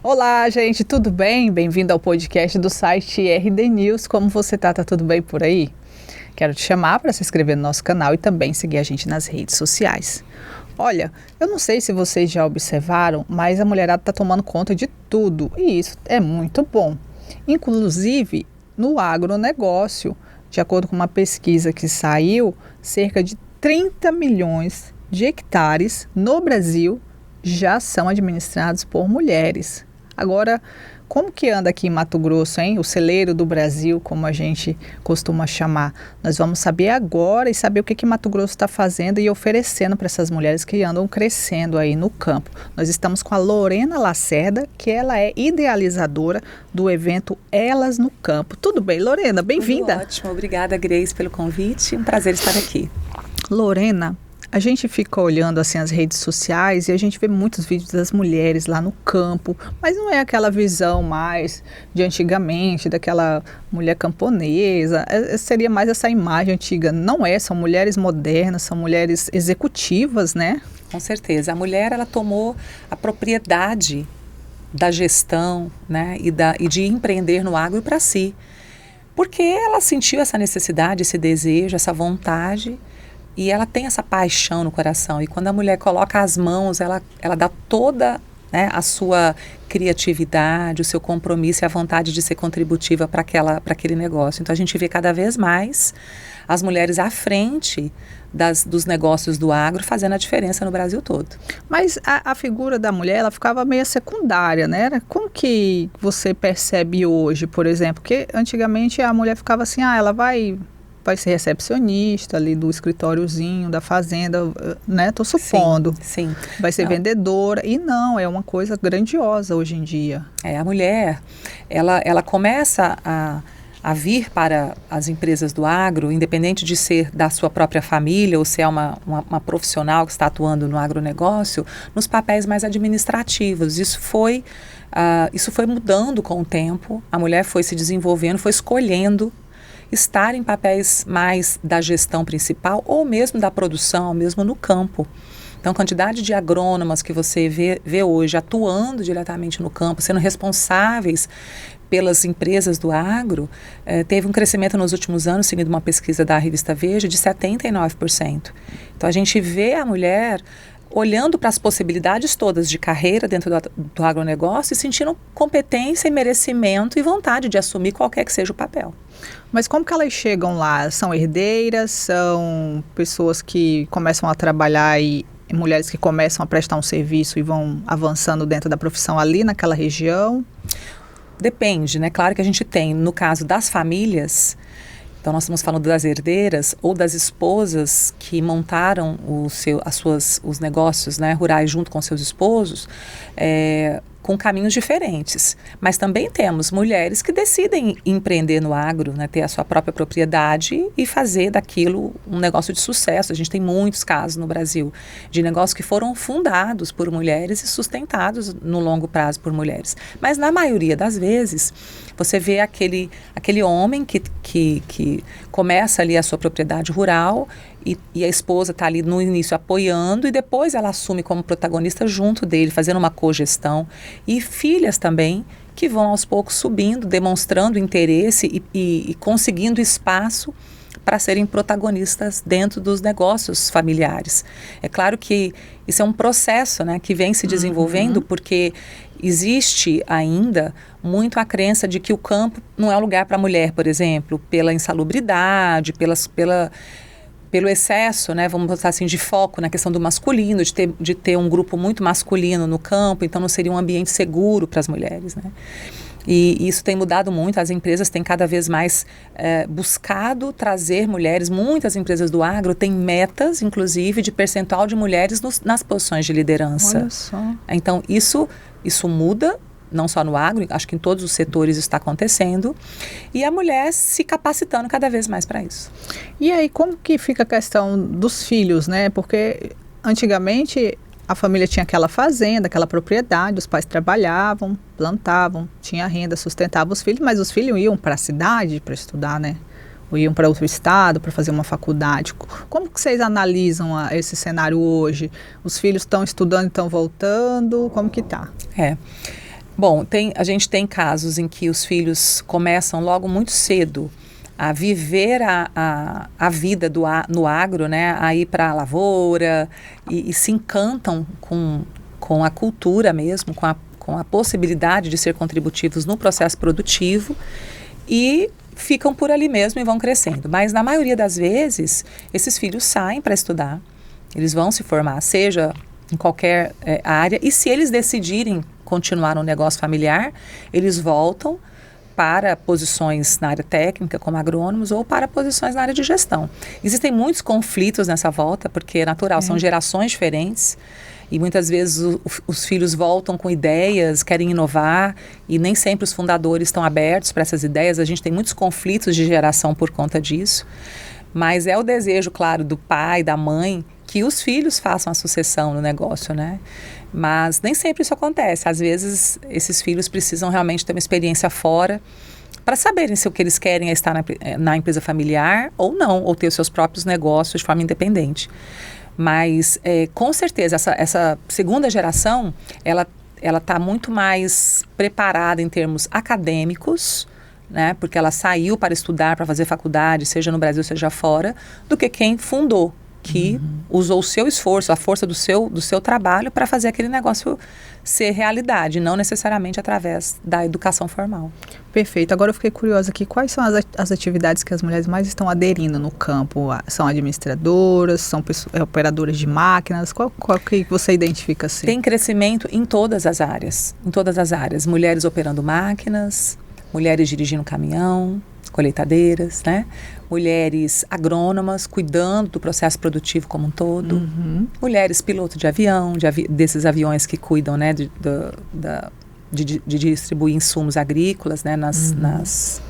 Olá, gente, tudo bem? Bem-vindo ao podcast do site RD News. Como você tá? Tá tudo bem por aí? Quero te chamar para se inscrever no nosso canal e também seguir a gente nas redes sociais. Olha, eu não sei se vocês já observaram, mas a mulherada está tomando conta de tudo e isso é muito bom. Inclusive no agronegócio, de acordo com uma pesquisa que saiu, cerca de 30 milhões de hectares no Brasil já são administrados por mulheres. Agora, como que anda aqui em Mato Grosso, hein? O celeiro do Brasil, como a gente costuma chamar. Nós vamos saber agora e saber o que Mato Grosso está fazendo e oferecendo para essas mulheres que andam crescendo aí no campo. Nós estamos com a Lorena Lacerda, que ela é idealizadora do evento Elas no Campo. Tudo bem, Lorena? Bem-vinda. Ótimo, obrigada, Grace, pelo convite. Um prazer estar aqui. Lorena, a gente fica olhando assim as redes sociais e a gente vê muitos vídeos das mulheres lá no campo, mas não é aquela visão mais de antigamente, daquela mulher camponesa, seria mais essa imagem antiga. Não é, são mulheres modernas, são mulheres executivas, né? Com certeza, a mulher ela tomou a propriedade da gestão, né, e de empreender no agro para si, porque ela sentiu essa necessidade, esse desejo, essa vontade. E ela tem essa paixão no coração. E quando a mulher coloca as mãos, ela dá toda, né, a sua criatividade, o seu compromisso e a vontade de ser contributiva para aquele negócio. Então a gente vê cada vez mais as mulheres à frente dos negócios do agro fazendo a diferença no Brasil todo. Mas a figura da mulher, ela ficava meio secundária, né? Como que você percebe hoje, por exemplo? Porque antigamente a mulher ficava assim, ela vai ser recepcionista ali do escritóriozinho, da fazenda, né? Tô supondo. Sim. Vai ser vendedora. E não, é uma coisa grandiosa hoje em dia. A mulher, ela começa a vir para as empresas do agro, independente de ser da sua própria família ou se é uma profissional que está atuando no agronegócio, nos papéis mais administrativos. Isso foi mudando com o tempo, a mulher foi se desenvolvendo, foi escolhendo estar em papéis mais da gestão principal ou mesmo da produção, ou mesmo no campo. Então, a quantidade de agrônomas que você vê hoje atuando diretamente no campo, sendo responsáveis pelas empresas do agro, teve um crescimento nos últimos anos, seguindo uma pesquisa da revista Veja, de 79%. Então, a gente vê a mulher olhando para as possibilidades todas de carreira dentro do agronegócio e sentindo competência e merecimento e vontade de assumir qualquer que seja o papel. Mas como que elas chegam lá? São herdeiras? São pessoas que começam a trabalhar e mulheres que começam a prestar um serviço e vão avançando dentro da profissão ali naquela região? Depende, né? Claro que a gente tem, no caso das famílias, então nós estamos falando das herdeiras ou das esposas que montaram os negócios, né, rurais junto com seus esposos, com caminhos diferentes. Mas também temos mulheres que decidem empreender no agro, né, ter a sua própria propriedade e fazer daquilo um negócio de sucesso. A gente tem muitos casos no Brasil de negócios que foram fundados por mulheres e sustentados no longo prazo por mulheres. Mas na maioria das vezes, você vê aquele homem que começa ali a sua propriedade rural e a esposa está ali no início apoiando e depois ela assume como protagonista junto dele, fazendo uma cogestão. E filhas também que vão aos poucos subindo, demonstrando interesse e conseguindo espaço para serem protagonistas dentro dos negócios familiares. É claro que isso é um processo, né, que vem se desenvolvendo porque existe ainda muito a crença de que o campo não é um lugar para a mulher, por exemplo, pela insalubridade, pelo excesso, né, vamos botar assim, de foco na questão do masculino, de ter um grupo muito masculino no campo, então não seria um ambiente seguro para as mulheres, né? E isso tem mudado muito, as empresas têm cada vez mais buscado trazer mulheres, muitas empresas do agro têm metas, inclusive, de percentual de mulheres nas posições de liderança. Olha só. Então, isso muda, não só no agro, acho que em todos os setores isso está acontecendo, e a mulher se capacitando cada vez mais para isso. E aí, como que fica a questão dos filhos, né? Porque antigamente a família tinha aquela fazenda, aquela propriedade, os pais trabalhavam, plantavam, tinha renda, sustentavam os filhos, mas os filhos iam para a cidade para estudar, né? Ou iam para outro estado para fazer uma faculdade. Como que vocês analisam esse cenário hoje? Os filhos estão estudando e estão voltando? Como que está? Bom, a gente tem casos em que os filhos começam logo muito cedo a viver a vida no agro, né? A ir para a lavoura e se encantam com a cultura mesmo, com a possibilidade de ser contributivos no processo produtivo e ficam por ali mesmo e vão crescendo. Mas na maioria das vezes, esses filhos saem para estudar, eles vão se formar, seja em qualquer área, e se eles decidirem continuar no negócio familiar, eles voltam para posições na área técnica, como agrônomos, ou para posições na área de gestão. Existem muitos conflitos nessa volta, porque é natural, são gerações diferentes, e muitas vezes os filhos voltam com ideias, querem inovar, e nem sempre os fundadores estão abertos para essas ideias. A gente tem muitos conflitos de geração por conta disso, mas é o desejo, claro, do pai, da mãe, que os filhos façam a sucessão no negócio, né? Mas nem sempre isso acontece. Às vezes, esses filhos precisam realmente ter uma experiência fora para saberem se o que eles querem é estar na empresa familiar ou não, ou ter os seus próprios negócios de forma independente. Mas, com certeza, essa segunda geração, ela está muito mais preparada em termos acadêmicos, né? Porque ela saiu para estudar, para fazer faculdade, seja no Brasil, seja fora, do que quem fundou, que usou o seu esforço, a força do seu trabalho para fazer aquele negócio ser realidade, não necessariamente através da educação formal. Perfeito. Agora eu fiquei curiosa aqui, quais são as atividades que as mulheres mais estão aderindo no campo? São administradoras, são operadoras de máquinas? Qual que você identifica assim? Tem crescimento em todas as áreas, Mulheres operando máquinas, mulheres dirigindo caminhão, colheitadeiras, né? Mulheres agrônomas cuidando do processo produtivo como um todo, mulheres piloto de avião, desses aviões que cuidam, né, de distribuir insumos agrícolas, né, nas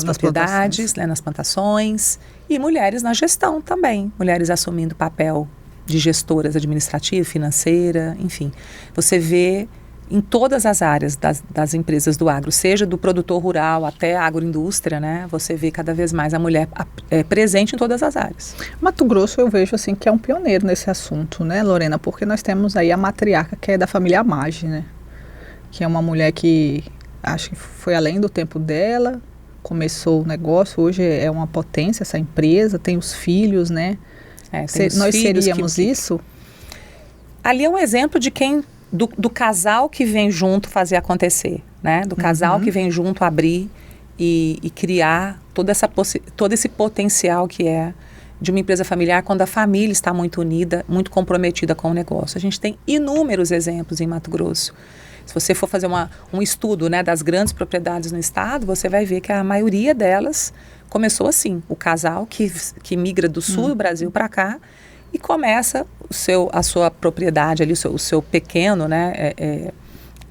propriedades, né, nas plantações, e mulheres na gestão também, mulheres assumindo papel de gestoras administrativa, financeira, enfim. Você vê em todas as áreas das empresas do agro, seja do produtor rural até a agroindústria, né? Você vê cada vez mais a mulher presente em todas as áreas. Mato Grosso eu vejo assim que é um pioneiro nesse assunto, né, Lorena? Porque nós temos aí a matriarca, que é da família Maggi, né? Que é uma mulher que acho que foi além do tempo dela, começou o negócio, hoje é uma potência essa empresa, tem os filhos, né? Nós seríamos isso? Ali é um exemplo de quem... Do casal que vem junto fazer acontecer, né? Do casal que vem junto abrir e criar todo esse potencial que é de uma empresa familiar quando a família está muito unida, muito comprometida com o negócio. A gente tem inúmeros exemplos em Mato Grosso. Se você for fazer um estudo, né, das grandes propriedades no estado, você vai ver que a maioria delas começou assim. O casal que migra do sul do Brasil para cá e começa a sua propriedade ali, o seu pequeno, né,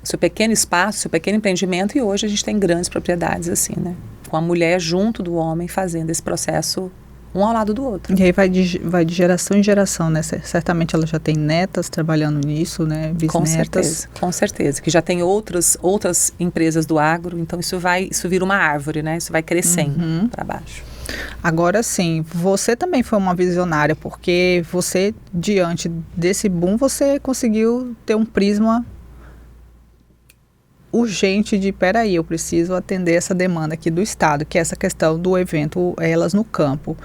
seu pequeno espaço, seu pequeno empreendimento, e hoje a gente tem grandes propriedades assim, né, com a mulher junto do homem fazendo esse processo um ao lado do outro. E aí vai de geração em geração, né? Certamente ela já tem netas trabalhando nisso, né? Bisnetas. Com certeza, que já tem outras empresas do agro, então isso vira uma árvore, né? Isso vai crescendo para baixo. Agora sim, você também foi uma visionária, porque você, diante desse boom, você conseguiu ter um prisma urgente de, peraí, eu preciso atender essa demanda aqui do Estado, que é essa questão do evento Elas no Campo.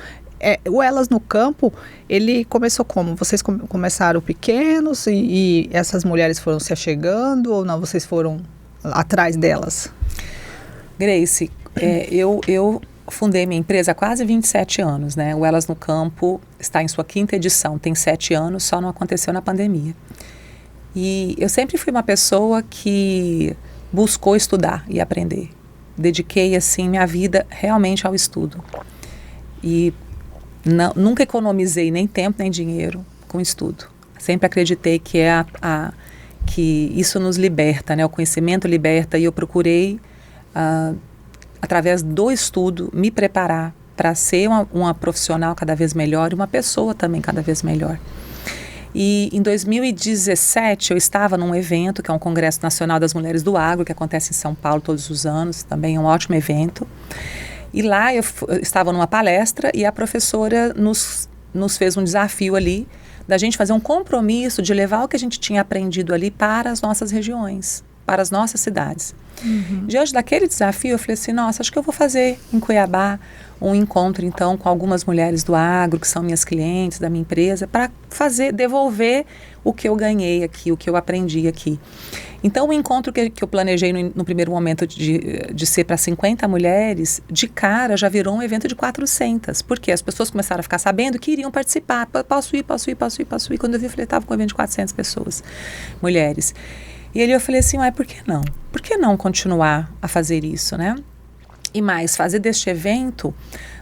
O Elas no Campo, ele começou como? Vocês começaram pequenos e essas mulheres foram se achegando ou não? Vocês foram atrás delas? Grace, eu fundei minha empresa há quase 27 anos, né? O Elas no Campo está em sua 5ª edição, tem 7 anos, só não aconteceu na pandemia. E eu sempre fui uma pessoa que buscou estudar e aprender. Dediquei, assim, minha vida realmente ao estudo. E nunca economizei nem tempo nem dinheiro com estudo. Sempre acreditei que isso nos liberta, né? O conhecimento liberta, e eu procurei, através do estudo, me preparar para ser uma profissional cada vez melhor e uma pessoa também cada vez melhor. E em 2017 eu estava num evento que é um Congresso Nacional das Mulheres do Agro, que acontece em São Paulo todos os anos, também é um ótimo evento. E lá eu estava numa palestra e a professora nos fez um desafio ali da gente fazer um compromisso de levar o que a gente tinha aprendido ali para as nossas regiões, para as nossas cidades. Diante daquele desafio, eu falei assim, nossa, acho que eu vou fazer em Cuiabá um encontro, então, com algumas mulheres do agro, que são minhas clientes da minha empresa, para devolver o que eu ganhei aqui, o que eu aprendi aqui. Então, o encontro que eu planejei no primeiro momento de ser para 50 mulheres, de cara já virou um evento de 400, porque as pessoas começaram a ficar sabendo que iriam participar. Posso ir. Quando eu vi, eu falei, estava com um evento de 400 pessoas, mulheres. E ali eu falei assim, por que não? Por que não continuar a fazer isso, né? E mais, fazer deste evento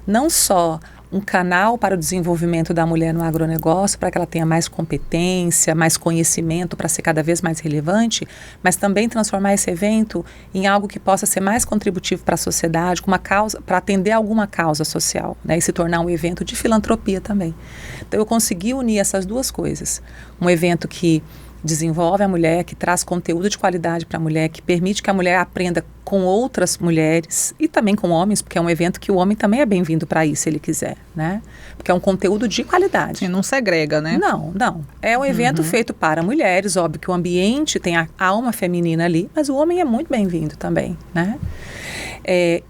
não só um canal para o desenvolvimento da mulher no agronegócio, para que ela tenha mais competência, mais conhecimento para ser cada vez mais relevante, mas também transformar esse evento em algo que possa ser mais contributivo para a sociedade, com uma causa, para atender alguma causa social, né, e se tornar um evento de filantropia também. Então eu consegui unir essas duas coisas. Um evento que desenvolve a mulher, que traz conteúdo de qualidade para a mulher, que permite que a mulher aprenda com outras mulheres e também com homens, porque é um evento que o homem também é bem-vindo para ir, se ele quiser, né? Porque é um conteúdo de qualidade. E não segrega, né? Não. É um evento feito para mulheres, óbvio que o ambiente tem a alma feminina ali, mas o homem é muito bem-vindo também, né?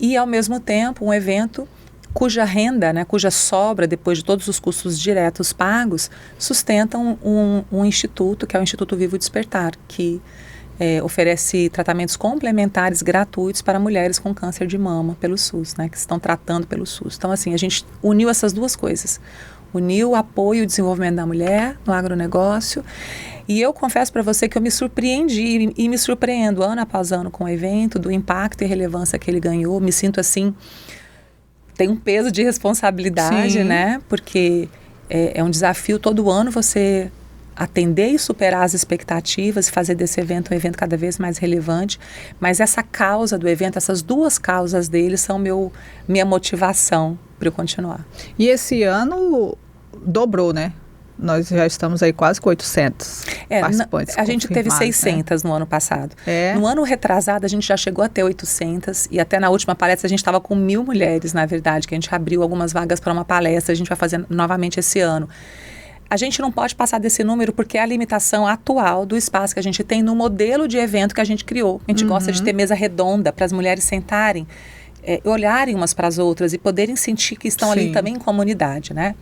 E ao mesmo tempo um evento cuja renda, né, cuja sobra, depois de todos os custos diretos pagos, sustentam um instituto, que é o Instituto Vivo Despertar, que oferece tratamentos complementares gratuitos para mulheres com câncer de mama pelo SUS, né, que estão tratando pelo SUS. Então, assim, a gente uniu essas duas coisas. Uniu o apoio e o desenvolvimento da mulher no agronegócio. E eu confesso para você que eu me surpreendi e me surpreendo ano após ano com o evento, do impacto e relevância que ele ganhou. Me sinto assim... Tem um peso de responsabilidade, Sim. né? Porque é um desafio todo ano você atender e superar as expectativas e fazer desse evento um evento cada vez mais relevante. Mas essa causa do evento, essas duas causas dele são minha motivação para eu continuar. E esse ano dobrou, né? Nós já estamos aí quase com 800 participantes. A gente teve 600, né? No ano passado. No ano retrasado, a gente já chegou até 800 e até na última palestra a gente estava com 1.000 mulheres, na verdade, que a gente abriu algumas vagas para uma palestra, a gente vai fazer novamente esse ano. A gente não pode passar desse número porque é a limitação atual do espaço que a gente tem no modelo de evento que a gente criou. A gente gosta de ter mesa redonda para as mulheres sentarem, olharem umas para as outras e poderem sentir que estão ali também em comunidade, né?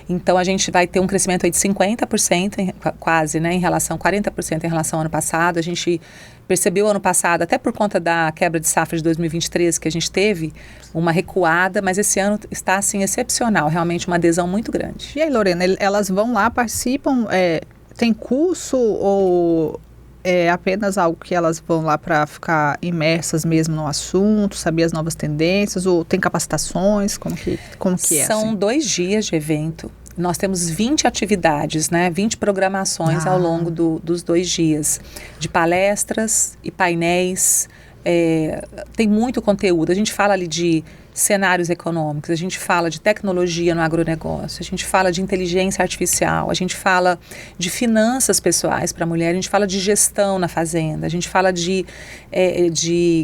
Então, a gente vai ter um crescimento aí de 50%, quase, né, em relação, 40% em relação ao ano passado. A gente percebeu ano passado, até por conta da quebra de safra de 2023, que a gente teve uma recuada, mas esse ano está, assim, excepcional, realmente uma adesão muito grande. E aí, Lorena, elas vão lá, participam, tem curso ou... É apenas algo que elas vão lá para ficar imersas mesmo no assunto, saber as novas tendências, ou tem capacitações? Como que é? São assim? 2 dias de evento. Nós temos 20 atividades, né? 20 programações ao longo dos 2 dias, de palestras e painéis. Tem muito conteúdo. A gente fala ali de cenários econômicos, a gente fala de tecnologia no agronegócio, a gente fala de inteligência artificial, a gente fala de finanças pessoais para a mulher, a gente fala de gestão na fazenda, a gente fala de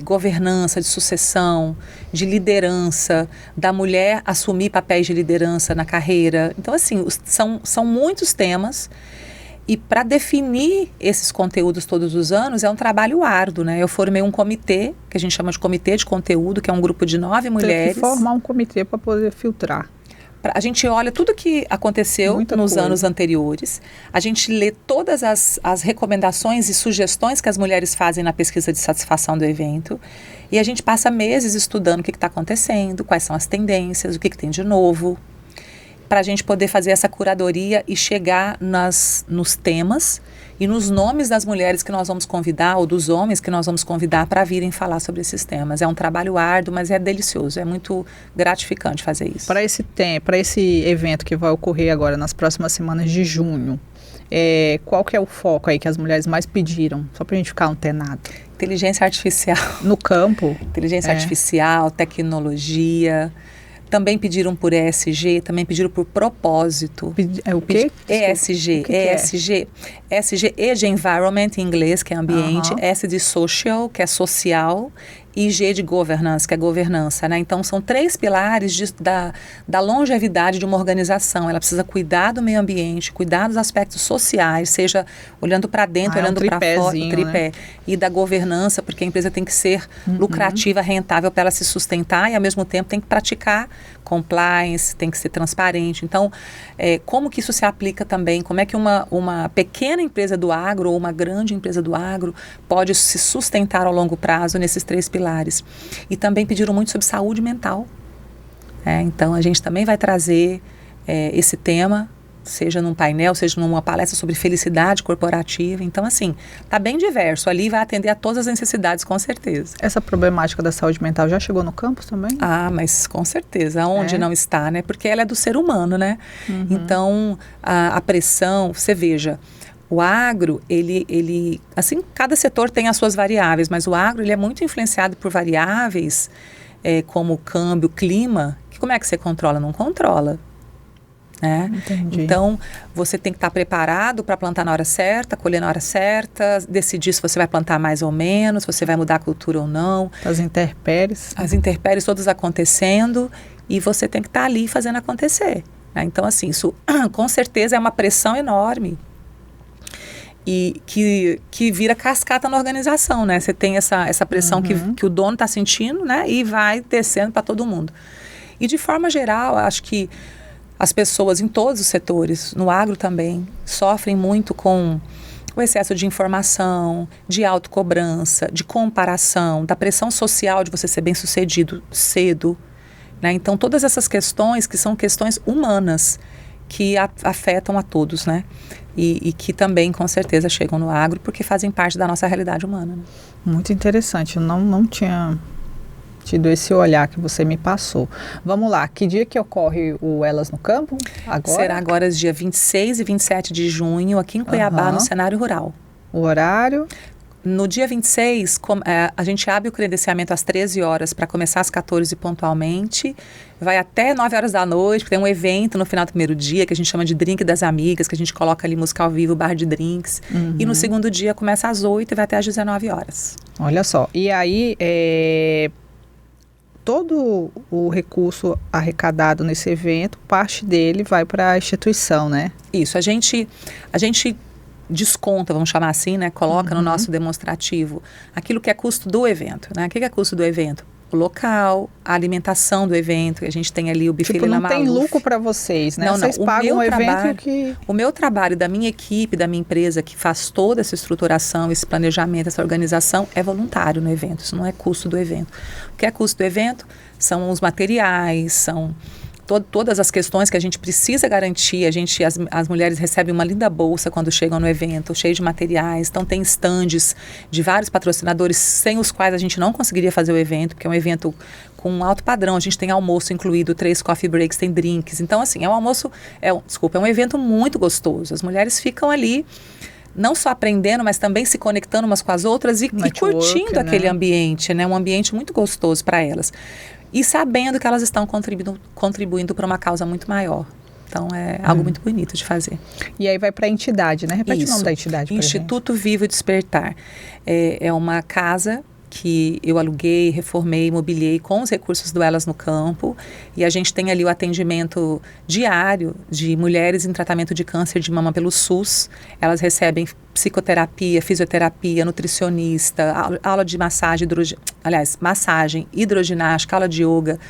governança, de sucessão, de liderança, da mulher assumir papéis de liderança na carreira. Então, assim, são muitos temas. E para definir esses conteúdos todos os anos é um trabalho árduo, né? Eu formei um comitê, que a gente chama de comitê de conteúdo, que é um grupo de 9 mulheres. Tem que formar um comitê para poder filtrar. A gente olha tudo que aconteceu nos anos anteriores, a gente lê todas as recomendações e sugestões que as mulheres fazem na pesquisa de satisfação do evento e a gente passa meses estudando o que está acontecendo, quais são as tendências, o que tem de novo, para a gente poder fazer essa curadoria e chegar nos temas e nos nomes das mulheres que nós vamos convidar ou dos homens que nós vamos convidar para virem falar sobre esses temas. É um trabalho árduo, mas é delicioso, é muito gratificante fazer isso. Para esse evento que vai ocorrer agora nas próximas semanas de junho, qual que é o foco aí que as mulheres mais pediram? Só para a gente ficar antenado. Inteligência artificial. No campo? Inteligência artificial, tecnologia. Também pediram por ESG, também pediram por propósito. O quê? ESG. ESG. ESG, E de environment em inglês, que é ambiente. S de social, que é social. e G de governance, que é governança, né? Então, são 3 pilares da longevidade de uma organização. Ela precisa cuidar do meio ambiente, cuidar dos aspectos sociais, seja olhando para dentro, olhando para fora, o tripé, né? E da governança, porque a empresa tem que ser lucrativa, rentável para ela se sustentar e, ao mesmo tempo, tem que praticar compliance, tem que ser transparente. Então, como que isso se aplica também? Como é que uma pequena empresa do agro ou uma grande empresa do agro pode se sustentar ao longo prazo nesses 3 pilares? E também pediram muito sobre saúde mental. Então, a gente também vai trazer esse tema, seja num painel, seja numa palestra sobre felicidade corporativa. Então, assim, tá bem diverso. Ali vai atender a todas as necessidades, com certeza. Essa problemática da saúde mental já chegou no campus também? Ah, mas com certeza. Onde não está, né? Porque ela é do ser humano, né? Então, a pressão, você veja, o agro, ele, assim, cada setor tem as suas variáveis, mas o agro, ele é muito influenciado por variáveis como o câmbio, clima, que como é que você controla? Não controla. Então, você tem que estar preparado para plantar na hora certa, colher na hora certa, decidir se você vai plantar mais ou menos, se você vai mudar a cultura ou não. As intempéries. As intempéries todas acontecendo e você tem que estar ali fazendo acontecer. Então, assim, isso com certeza é uma pressão enorme e que vira cascata na organização, né? Você tem essa pressão que o dono está sentindo, né? E vai descendo para todo mundo. E de forma geral, acho que as pessoas em todos os setores, no agro também, sofrem muito com o excesso de informação, de autocobrança, de comparação, da pressão social de você ser bem-sucedido cedo, né? Então, todas essas questões que são questões humanas que afetam a todos, né? E que também, com certeza, chegam no agro porque fazem parte da nossa realidade humana. Né? Muito interessante. Eu não tinha tido esse olhar que você me passou. Vamos lá, que dia que ocorre o Elas no Campo? Agora? Será agora dia 26 e 27 de junho, aqui em Cuiabá, no cenário rural. O horário? No dia 26, a gente abre o credenciamento às 13 horas para começar às 14 pontualmente. Vai até 9 horas da noite, porque tem um evento no final do primeiro dia, que a gente chama de Drink das Amigas, que a gente coloca ali música ao vivo, bar de drinks. E no segundo dia começa às 8 e vai até às 19 horas. Olha só, e aí todo o recurso arrecadado nesse evento, parte dele vai para a instituição, né? Isso, a gente desconta, vamos chamar assim, né? Coloca no nosso demonstrativo aquilo que é custo do evento, né? O que é custo do evento? O local, a alimentação do evento, a gente tem ali o buffet Vila Maluf. Não tem lucro para vocês, né? Não, vocês pagam um evento que... O meu trabalho da minha equipe, da minha empresa, que faz toda essa estruturação, esse planejamento, essa organização, é voluntário no evento, isso não é custo do evento. O que é custo do evento? São os materiais, são todas as questões que a gente precisa garantir. As mulheres recebem uma linda bolsa quando chegam no evento, cheio de materiais. Então, tem estandes de vários patrocinadores sem os quais a gente não conseguiria fazer o evento, porque é um evento com um alto padrão. A gente tem almoço incluído, 3 coffee breaks, tem drinks. Então, assim, é um evento muito gostoso. As mulheres ficam ali não só aprendendo, mas também se conectando umas com as outras e curtindo aquele ambiente, né? Um ambiente muito gostoso para elas. E sabendo que elas estão contribuindo para uma causa muito maior. Então, é algo muito bonito de fazer. E aí vai para a entidade, né? Repete o nome da entidade. Instituto Vivo Despertar. É uma casa que eu aluguei, reformei, mobiliei com os recursos do Elas no Campo. E a gente tem ali o atendimento diário de mulheres em tratamento de câncer de mama pelo SUS. Elas recebem psicoterapia, fisioterapia, nutricionista, aula de massagem, massagem, hidroginástica, aula de yoga,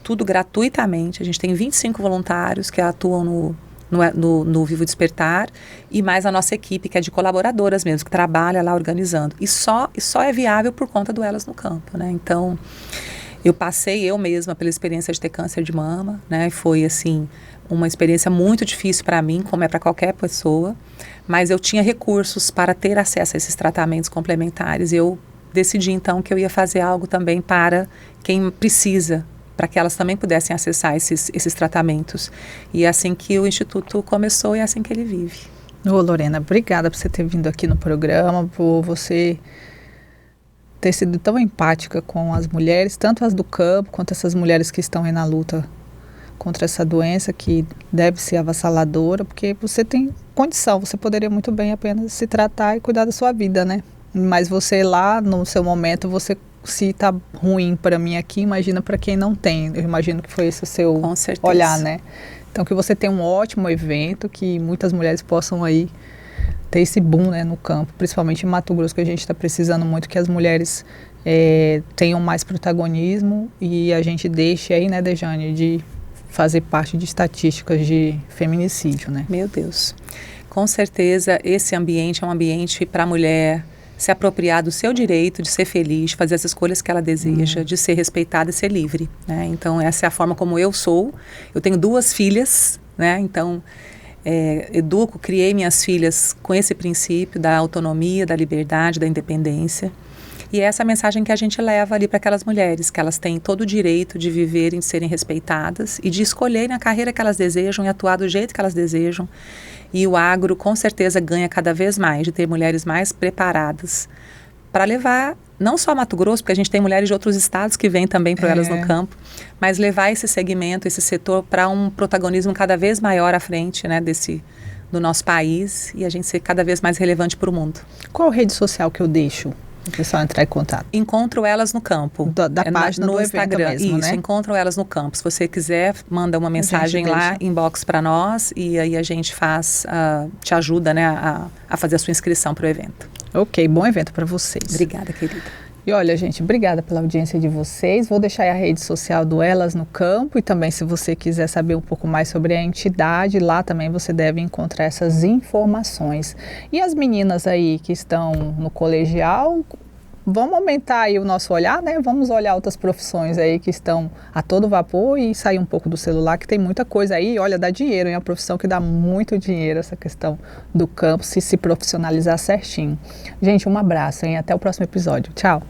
tudo gratuitamente. A gente tem 25 voluntários que atuam no Vivo Despertar e mais a nossa equipe, que é de colaboradoras mesmo, que trabalha lá organizando. E só é viável por conta do Elas no Campo, né? Então, eu passei eu mesma pela experiência de ter câncer de mama, né? Foi, assim, uma experiência muito difícil para mim, como é para qualquer pessoa, mas eu tinha recursos para ter acesso a esses tratamentos complementares. Eu decidi, então, que eu ia fazer algo também para quem precisa, para que elas também pudessem acessar esses tratamentos. E é assim que o Instituto começou e é assim que ele vive. Ô, Lorena, obrigada por você ter vindo aqui no programa, por você ter sido tão empática com as mulheres, tanto as do campo, quanto essas mulheres que estão aí na luta contra essa doença que deve ser avassaladora, porque você tem condição, você poderia muito bem apenas se tratar e cuidar da sua vida, né? Mas você lá, no seu momento, você se tá ruim para mim aqui, imagina para quem não tem. Eu imagino que foi esse o seu Com certeza. olhar, né? Então, que você tenha um ótimo evento, que muitas mulheres possam aí ter esse boom, né, no campo, principalmente em Mato Grosso, que a gente está precisando muito que as mulheres tenham mais protagonismo e a gente deixe aí, né, Dejane, de fazer parte de estatísticas de feminicídio, né? Meu Deus. Com certeza, esse ambiente é um ambiente para a mulher se apropriar do seu direito de ser feliz, de fazer as escolhas que ela deseja, de ser respeitada e ser livre, né? Então, essa é a forma como eu sou. Eu tenho 2 filhas, né? Então, criei minhas filhas com esse princípio da autonomia, da liberdade, da independência. E é essa mensagem que a gente leva ali para aquelas mulheres, que elas têm todo o direito de viverem, de serem respeitadas e de escolherem a carreira que elas desejam e atuar do jeito que elas desejam. E o agro, com certeza, ganha cada vez mais de ter mulheres mais preparadas para levar, não só Mato Grosso, porque a gente tem mulheres de outros estados que vêm também para elas no campo, mas levar esse segmento, esse setor para um protagonismo cada vez maior à frente, né, do nosso país e a gente ser cada vez mais relevante para o mundo. Qual rede social que eu deixo o pessoal entrar em contato? Encontro Elas no Campo. Da página no do Instagram mesmo, isso, né? Encontro Elas no Campo. Se você quiser, manda uma mensagem lá, inbox para nós e aí a gente te ajuda, né, a fazer a sua inscrição para o evento. Ok, bom evento para vocês. Obrigada, querida. E olha, gente, obrigada pela audiência de vocês. Vou deixar aí a rede social do Elas no Campo e também se você quiser saber um pouco mais sobre a entidade, lá também você deve encontrar essas informações. E as meninas aí que estão no colegial, vamos aumentar aí o nosso olhar, né? Vamos olhar outras profissões aí que estão a todo vapor e sair um pouco do celular, que tem muita coisa aí. Olha, dá dinheiro, é uma profissão que dá muito dinheiro, essa questão do campo, se profissionalizar certinho. Gente, um abraço, hein? Até o próximo episódio. Tchau!